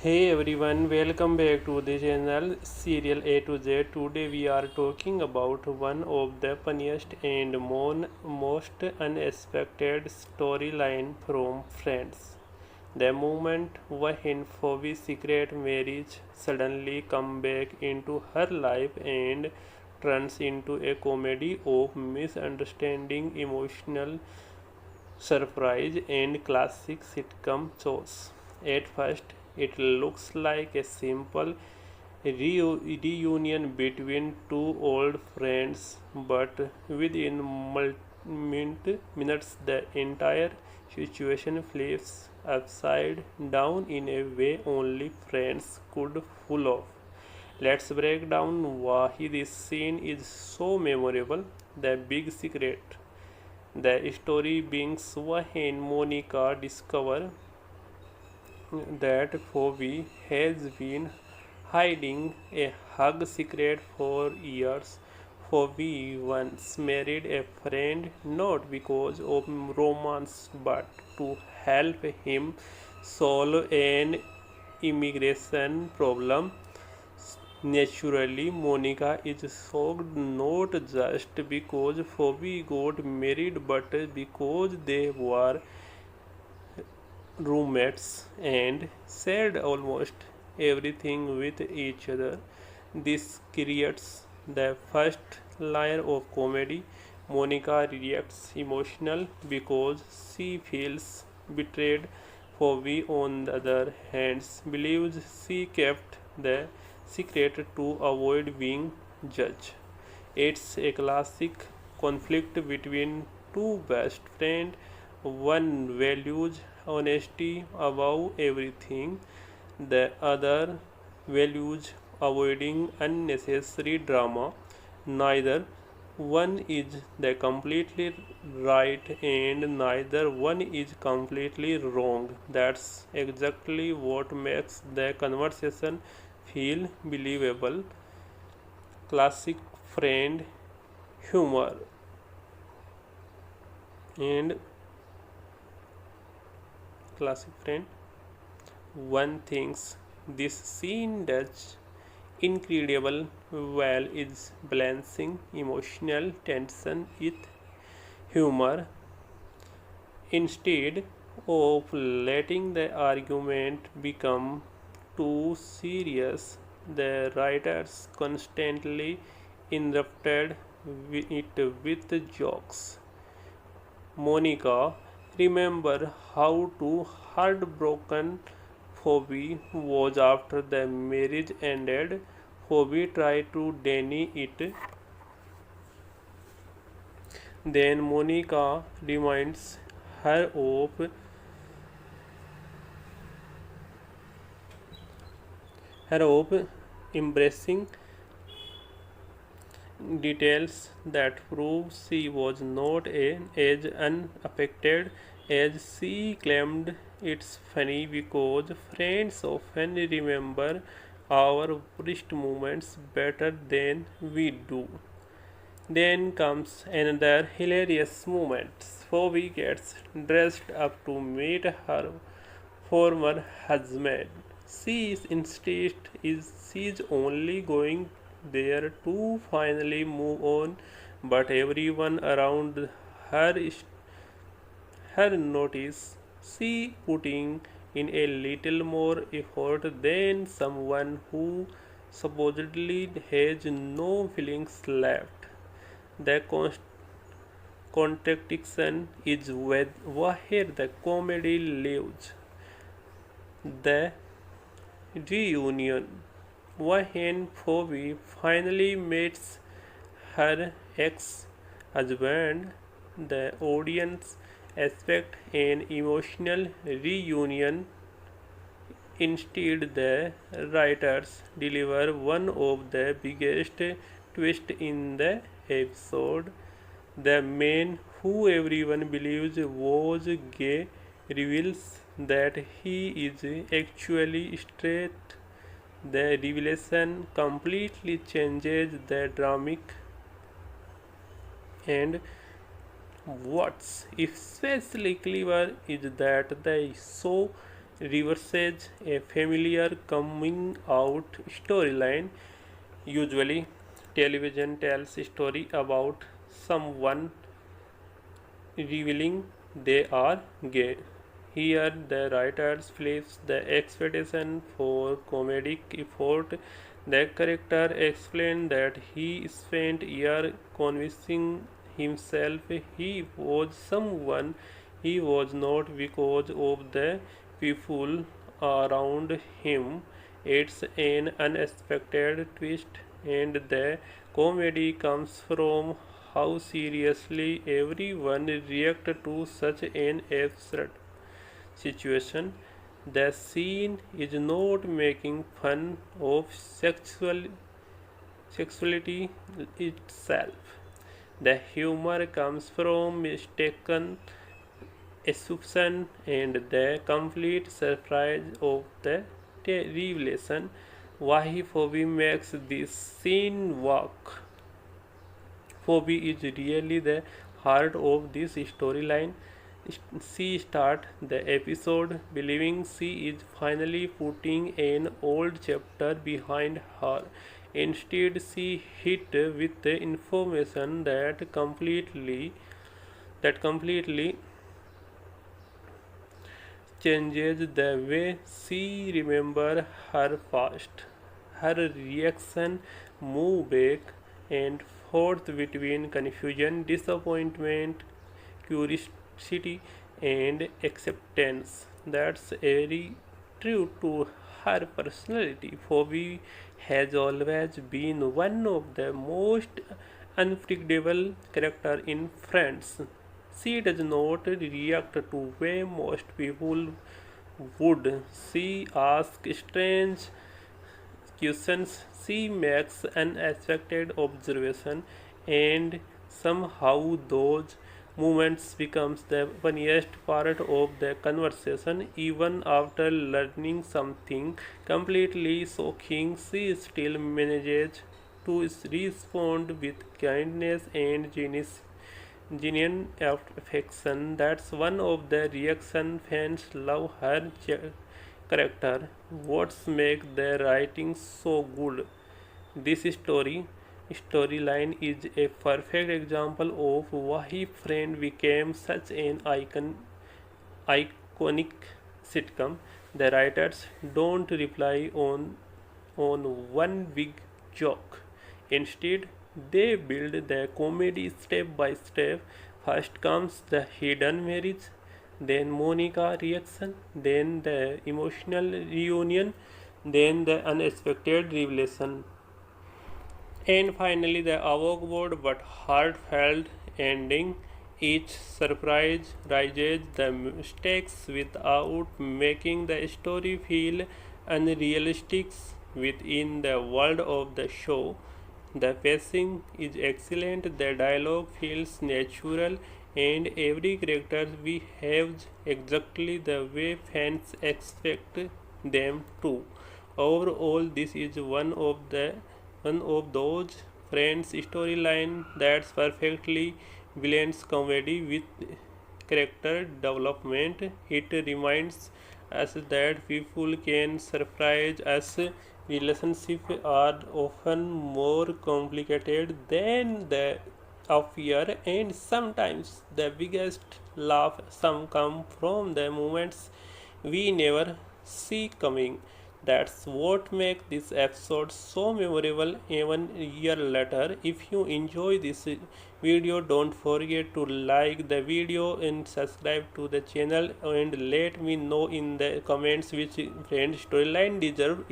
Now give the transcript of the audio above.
Hey everyone, welcome back to the channel Serial A to Z. Today we are talking about one of the funniest and most unexpected storyline from Friends. The moment when Phoebe's secret marriage suddenly comes back into her life and turns into a comedy of misunderstanding, emotional surprise, and classic sitcom shows. At first, it looks like a simple reunion between two old friends, but within minutes, the entire situation flips upside down in a way only friends could pull off. Let's break down why this scene is so memorable. The big secret. The story begins when Monica discovers that Phoebe has been hiding a hug secret for years. Phoebe once married a friend not because of romance but to help him solve an immigration problem. Naturally, Monica is shocked not just because Phoebe got married but because they were roommates and shared almost everything with each other. This creates the first layer of comedy. Monica reacts emotional because she feels betrayed. Phoebe, on the other hand, believes she kept the secret to avoid being judged. It's a classic conflict between two best friends. One values honesty above everything, the other values avoiding unnecessary drama. Neither one is the completely right and neither one is completely wrong. That's exactly what makes the conversation feel believable. Classic friend humor and classic friend. One thinks this scene does incredible well is balancing emotional tension with humor instead of letting the argument become too serious. The writers constantly interrupted it with jokes. Monica remember how too heartbroken Phoebe was after the marriage ended. Phoebe tried to deny it. Then Monica reminds her of embracing details that prove she was not as unaffected as she claimed. It's funny because friends often remember our worst moments better than we do. Then comes another hilarious moment. Phoebe gets dressed up to meet her former husband. She insists she's only going there to finally move on, but everyone around her her notice she putting in a little more effort than someone who supposedly has no feelings left. The contradiction is where the comedy lives. The reunion. When Phoebe finally meets her ex husband, the audience expect an emotional reunion. Instead, the writers deliver one of the biggest twists in the episode. The man who everyone believes was gay reveals that he is actually straight. The revelation completely changes the dramatic, and what's especially clever is that the show reverses a familiar coming out storyline. Usually television tells a story about someone revealing they are gay. Here, the writers flips the expectation for comedic effort. The character explained that he spent years convincing himself he was someone he was not because of the people around him. It's an unexpected twist, and the comedy comes from how seriously everyone reacts to such an absurd situation. The scene is not making fun of sexuality itself. The humor comes from mistaken assumption and the complete surprise of the revelation. Why Phoebe makes this scene work. Phoebe is really the heart of this storyline. She starts the episode believing she is finally putting an old chapter behind her. Instead, she hit with the information that completely changes the way she remembers her past. Her reaction move back and forth between confusion, disappointment, curiosity, and acceptance. That's very true to her personality. Phoebe has always been one of the most unpredictable characters in Friends. She does not react to way most people would. She asks strange questions, she makes unexpected observation, and somehow those moments becomes the funniest part of the conversation. Even after learning something completely shocking, she still manages to respond with kindness and genuine affection. That's one of the reaction fans love her character. What's make the writing so good? This storyline is a perfect example of why Friend became such an iconic sitcom. The writers don't rely on one big joke. Instead, they build the comedy step by step. First comes the hidden marriage, then Monica reaction, then the emotional reunion, then the unexpected revelation, and finally the awkward but heartfelt ending. Each surprise raises the stakes without making the story feel unrealistic. Within the world of the show, the pacing is excellent, the dialogue feels natural, and every character behaves exactly the way fans expect them to. Overall, this is one of those Friends storyline that's perfectly blends comedy with character development. It reminds us that people can surprise us. Relationships are often more complicated than they appear, and sometimes the biggest laugh some come from the moments we never see coming. That's what makes this episode so memorable even a year later. If you enjoy this video, don't forget to like the video and subscribe to the channel, and let me know in the comments which Friend storyline deserve